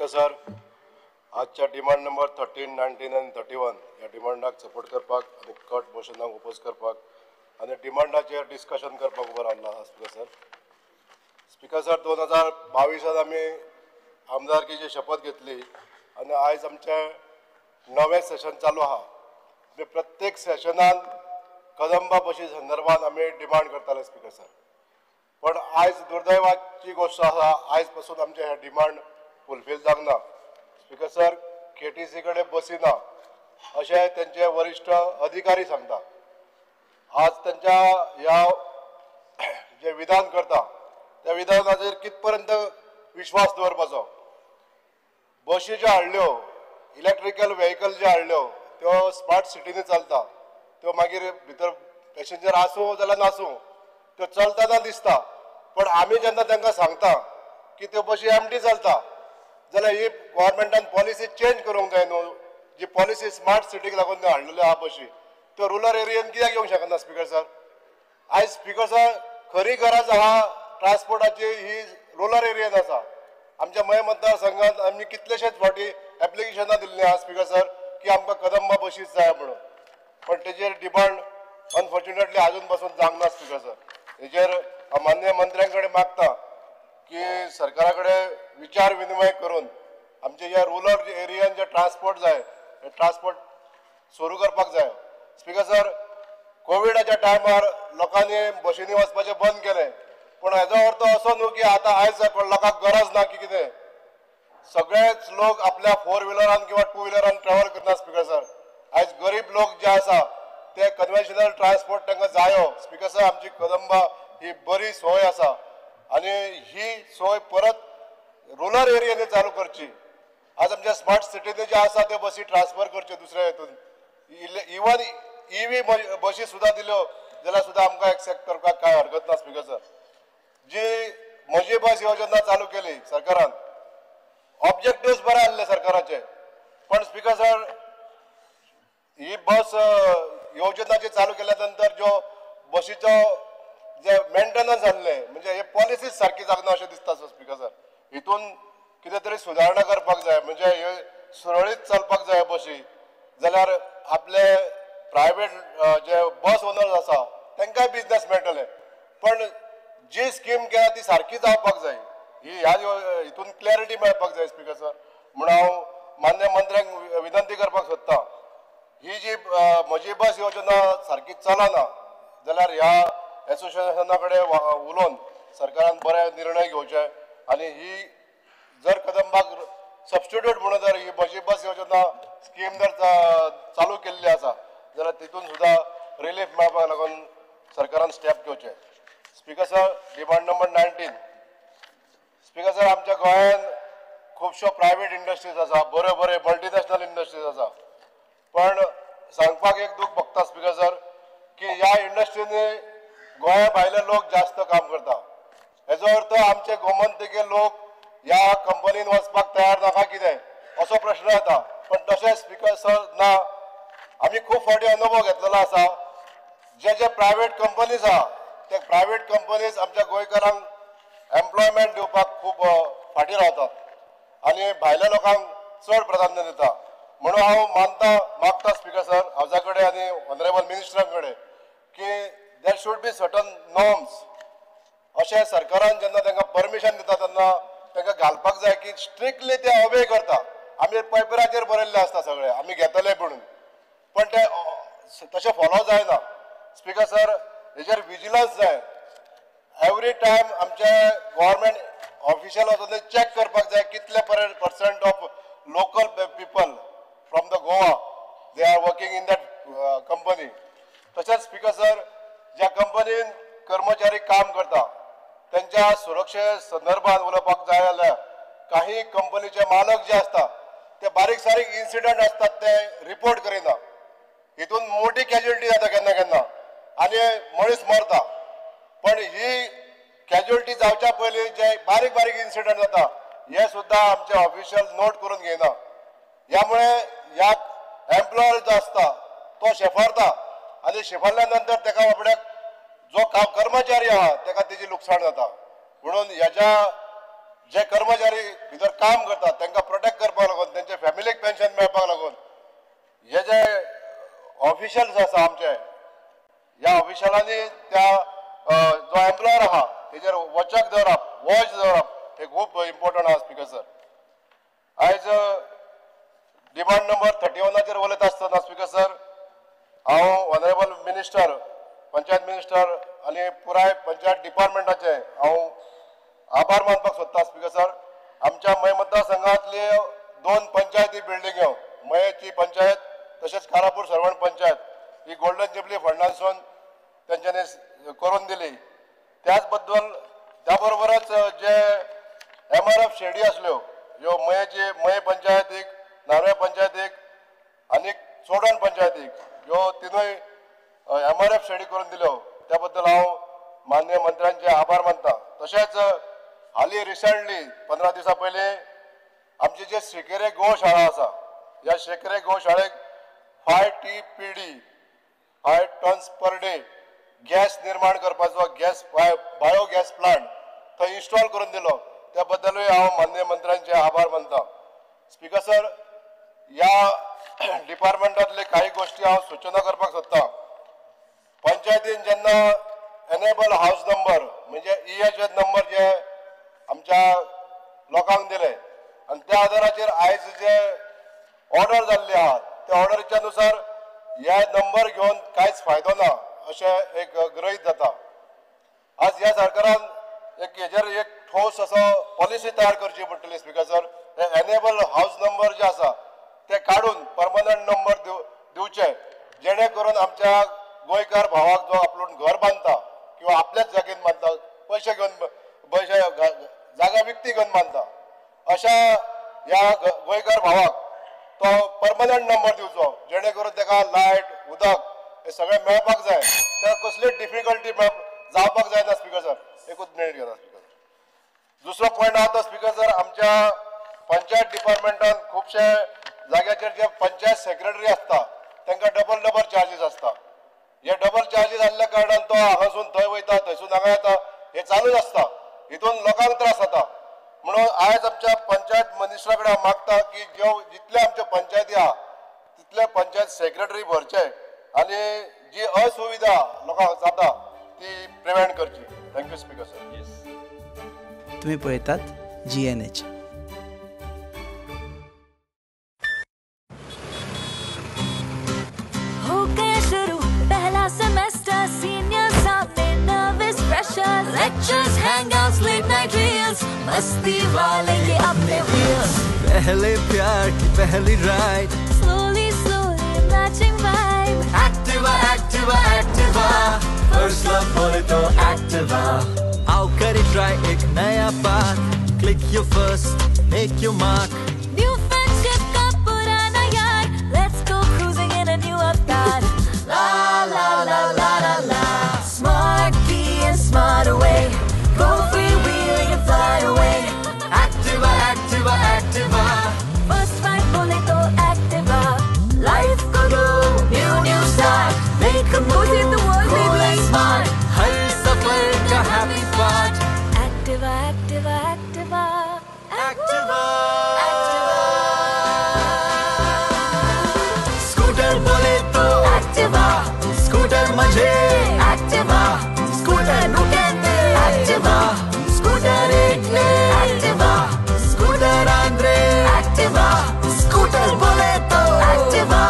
Speaker sir, आजच्या demand number 13, 19 आणि 31 या डिमांडाक सपोर्ट करपाक आणि कट मोशनाक ओपोज करपाक आणि डिमांडाचेर डिस्कशन करपाक उबो रावला आहा स्पीकर सर. स्पीकर सर, 2022 आमी आमदारकीची शपथ घेतली आणि आयज आमचे नवे सेशन चालू आहा. प्रत्येक सेशनान कदंबा बशी संदर्भात आमी डिमांड करताले स्पीकर सर. पण आयज दुर्दैवाची गोष्ट आसा, आयज पासून आमचे हे डिमांड फुलफील जावंक ना. स्पीकर सर, KTC कडेन बसी ना अशें तेंचे वरिष्ठ अधिकारी सांगता. आज त्यांच्या ह्या जे विधान करता त्या विधानाचेर कितपर्यंत विश्वास दवरपाचो. बशी ज्यो हाडल्यो, इलेक्ट्रिकल व्हेकल जे हाडल्यो त्यो स्मार्ट सिटीनी चलता. त्यो मागीर भितर पॅसेंजर आसूं जाल्यार नासूं त्यो चलतना दिसता. पण आमी जेन्ना तांकां सांगता की त्यो बशी एम्प्टी चलता जाल्यार ही गव्हर्मेंटान पॉलिसी चेंज करूंक जाय न्हू. जी पॉलिसी स्मार्ट सिटीक लागून त्यो हाडलेल्यो आहा बशी त्यो रुरल एरियेन कित्याक येवंक शकना स्पीकर सर. आयज स्पीकर सर, खरी गरज आहा ट्रान्सपोर्टाची ही रुरल एरियेन आसा. आमच्या मय मतदारसंघात आमी कितलेशेच फावटी एप्लिकेशनां दिल्लीं आहा स्पीकर सर की आमकां कदंबा बशीच जाय म्हणून. पण तेजेर डिमांड अनफॉर्च्युनेटली आजून पासून जावंक ना स्पीकर सर. हेजेर माननीय मंत्र्यां कडेन मागता की सरकारा कडेन विचार विनिमय करून आमचे ह्या रुरल एरियान जे ट्रान्सपोर्ट जाय हे ट्रान्सपोर्ट सुरू करपाक जाय. स्पीकर सर, कोविडाच्या टायमार लोकांनी बशींनी वचपाचें बंद केलें. पण हेजो अर्थ असो न्हू की आतां आयज लोकांक गरज ना की कितें. सगळेच लोक आपल्या 4 व्हिलरान किंवा 2 व्हिलरान ट्रॅव्हल करता स्पीकर सर. आयज गरीब लोक जे आसा ते कन्वेन्शनल ट्रान्सपोर्ट तांकां जायो. स्पीकर सर, आमची कदंबा ही बरी सोय आसा आणि ही सोय परत रुरल एरियानी चालू करची. आज आमच्या स्मार्ट सिटीनी जे आसा ते बसी ट्रान्सफर करच्यो दुसऱ्या हेतून. इवन EV बशी सुद्दां दिल्यो जाल्यार सुद्दां आमकां एक्सेप्ट करपाक कांय हरकत ना स्पीकर सर. जी म्हजी बस योजना चालू केली सरकारान, ऑब्जेक्टिव्स बरे आसले सरकाराचे. पण स्पीकर सर, ही बस योजना जी चालू केल्या नंतर ज्यो बशीचो जे मेंटेनन्स आसले म्हणजे हे पॉलिसीज सारकी जागना अशें दिसता स्पीकर सर. हितून कितें तरी सुदारणा करपाक जाय. म्हणजे हे सुरळीत चलपाक जाय बशी. जाल्यार आपले प्रायवेट जे बस ओनर्स आसा तांकांय बिजनेस मेळटले. पण जी स्कीम केल्या ती सारकी जावपाक जाय. ही ह्या हितून क्लॅरिटी मेळपाक जाय स्पीकर सर. म्हणून हांव मान्य मंत्र्यांक विनंती करपाक सोदतां, ही जी म्हजी बस योजना सारकी चलना जाल्यार ह्या एसोसिएशना कडेन उलोवन सरकारान बरे निर्णय घेवचे. आणि ही जर कदंबाक सबस्टिट्यूट म्हणून जर ही म्हजी बस योजना स्कीम जर चालू केल्ली आसा जाल्यार तितून सुद्दां रिलीफ मेळपाक लागून सरकारान स्टेप घेवचे. Speaker sir, demand number 19. Speaker sir, आमच्या गोंयान खुबश्यो प्रायवेट इंडस्ट्रीज आसा, बरे मल्टीनॅशनल इंडस्ट्रीज आसा. पण सांगपाक एक दूख भोगता स्पीकर सर की ह्या इंडस्ट्रीनी गोंया भायले लोक जास्त काम करता. हेजो अर्थ आमचे गोमंतकी लोक ह्या कंपनीन वचपाक तयार नाका कितें असो प्रश्न येता. पण तशें स्पीकर सर ना. आमी खूब फावटी अनुभव घेतलेलो आसा. जे प्रायवेट कंपनीज आहा ते प्रायवेट कंपनीज आमच्या गोंयकारांक एम्प्लॉयमेंट दिवपाक खूब फाटीं रावतात आणि भायल्या लोकांक चड प्राधान्य दिता. म्हणून हांव मागता स्पीकर सर हावजा कडेन आनी ऑनरेबल मिनिस्टरां कडेन की देर शूड बी सर्टन नॉर्म्स. अशें सरकारान जेन्ना तांकां परमिशन दिता तेन्ना तांकां घालपाक जाय की स्ट्रिक्टली ते ओबे करता. आमी पेपराचेर बरयल्लें आसता सगळें आमी घेतले म्हणून, पण ते तशें फॉलो जायना. स्पीकर सर, हेजेर विजिलन्स जाय. एवरी टायम आमचे गव्हर्मेंट ऑफिशियल वचून चॅक करपाक जाय कितले % of local people from the Goa they are working in that company. तशेंच स्पीकर सर, ज्या कंपनीन कर्मचारी काम करता त्यांच्या सुरक्षे संदर्भात उलोवपाक जाय जाल्यार काही कंपनीचे मालक जे असतात ते बारीक सारीक इन्सिडंट असतात ते रिपोर्ट करिना. हितून मोठी कॅज्युअलिटी जाता केन्ना केन्ना आनी मनीस मरता. पण ही कॅज्युअलिटी जावच्या पयलीं जे बारीक इन्सिडंट जाता हे सुद्दां आमचे ऑफिशियल नोट करून घेयना. ह्यामुळे ह्या एम्प्लॉयर जो आसता तो शेफारता आणि शेफारल्या नंतर ताका बाबड्याक जो कर्मचारी आहा ताका तेजी लुकसाण जाता. म्हणून ह्याच्या जे कर्मचारी भितर काम करतात तांकां प्रोटेक्ट करपाक लागून तांचे फॅमिलीक पेन्शन मेळपाक लागून हे जे ऑफिशियल्स आसा आमचे ह्या ऑफिशियलांनी त्या जो एम्प्लॉयर आहा तेजेर वचक दवरप वॉच दवरप हे खूब इम्पॉर्टंट आहा स्पीकर सर. आयज डिमांड नंबर 31 उलयता आसतना स्पीकर सर हांव ऑनरेबल मिनिस्टर पंचायत मिनिस्टर आनी पुराय पंचायत डिपार्टमेंटाचे हांव आभार मानपाक सोदता स्पीकर सर. आमच्या मय मतदारसंघांतले 2 पंचायती बिल्डिंग्यो मयेची पंचायत तशेंच कारापूर सरवण पंचायत ही गोल्डन जुबली फंडांसून तेंच्यांनी करून दिली. त्याच बरोबरच जे MRF शेडी आसल्यो ह्यो मये पंचायतीक नार्वे पंचायतीक आनी सोडण पंचायतीक ह्यो तिनूय MRF शेडी करून दिल्यो त्या बद्दल हांव माननीय मंत्र्यांचे आभार मानता. तशेंच हालीं रिसंटली 15 दिसां पयलीं आमची जे शेकेरे गोशाळा आसा ह्या शेकेरे गोशाळेक 5 TPD 5 tons per day gas निर्माण करपाचो बायोगॅस प्लांट थंय इन्स्टॉल करून दिलो त्या बद्दलूय हांव माननीय मंत्र्यांचे आभार मानता. स्पीकर सर ह्या डिपार्टमेंटांतले काही गोष्टी हांव सूचना करपाक सोदतां. पंचायतीन जेन्ना एनेबल हाऊस नंबर म्हणजे EHS नंबर जे आमच्या लोकांक दिले आनी त्या आदाराचेर आयज जे ऑर्डर जाल्ली आहा त्या ऑर्डरीच्या नुसार हे नंबर घेवन कांयच फायदो ना अशें एक गृहीत जाता. आज ह्या सरकारान हेजेर एक ठोस असो पॉलिसी तयार करची पडटली स्पीकर सर. हे एनेबल हाऊस नंबर जे आसा ते काडून परमनंट नंबर दिवचे जेणे करून आमच्या गोंयकार भावाक जो आपूण घर बांदता किंवा आपल्याच जागेन बांदता पयशे जागा विकती घेवन बांदता अशा ह्या गोंयकार भावाक तो परमनंट नंबर दिवचो जेणे करून ताका लायट उदक हे सगळें मेळपाक जाय. त्या कसलीच डिफिकल्टी जावपाक जायना स्पीकर सर. एकूच मिनीट घेता स्पीकर. दुसरो पॉयंट आहा तो स्पीकर सर आमच्या पंचायत डिपार्टमेंटान खुबशे जाग्याचेर जे पंचायत सेक्रेटरी आसता तांकां डबल चार्जीस आसता. हे डबल चार्जीस आसल्या कारणान तो हांगासून थंय वयता थंयसून हांगा येता हे चालूच आसता. हितून लोकांक त्रास जाता. म्हणून आयज आमच्या पंचायत मिनिस्टरा कडेन हांव मागता की जितले आमचे पंचायती आहा तितले पंचायत सेक्रेटरी भरचे आनी जी असुविधा लोकांक जाता ती प्रिव्हेंट करची. Thank you speaker sir. तुम्ही पळयतात GNH. हो गया शुरू पहला सेमेस्टर सीनियर सामने nervous freshers lectures hangouts late night reels मस्ती वाले ये अपने व्हील्स पहले प्यार की पहली ride slowly matching vibe Activa first love बोले तो एक्टिवा आओ करें ट्राई एक नया path click your first make your mark new friendship का पुराना यार let's go cruising in a new avatar la la la la la la smart key and smart away go freewheeling and fly away Activa first ride बोले तो Activa life को दो new start make a move in the world baby smart हर सफर का happy part Activa scooter बोले तो Activa scooter मजे एक्टिवा स्कूटर नु कहते एक्टिवा स्कूटर एक ले एक्टिवा स्कूटर आंद्रे एक्टिवा स्कूटर बोले तो एक्टिवा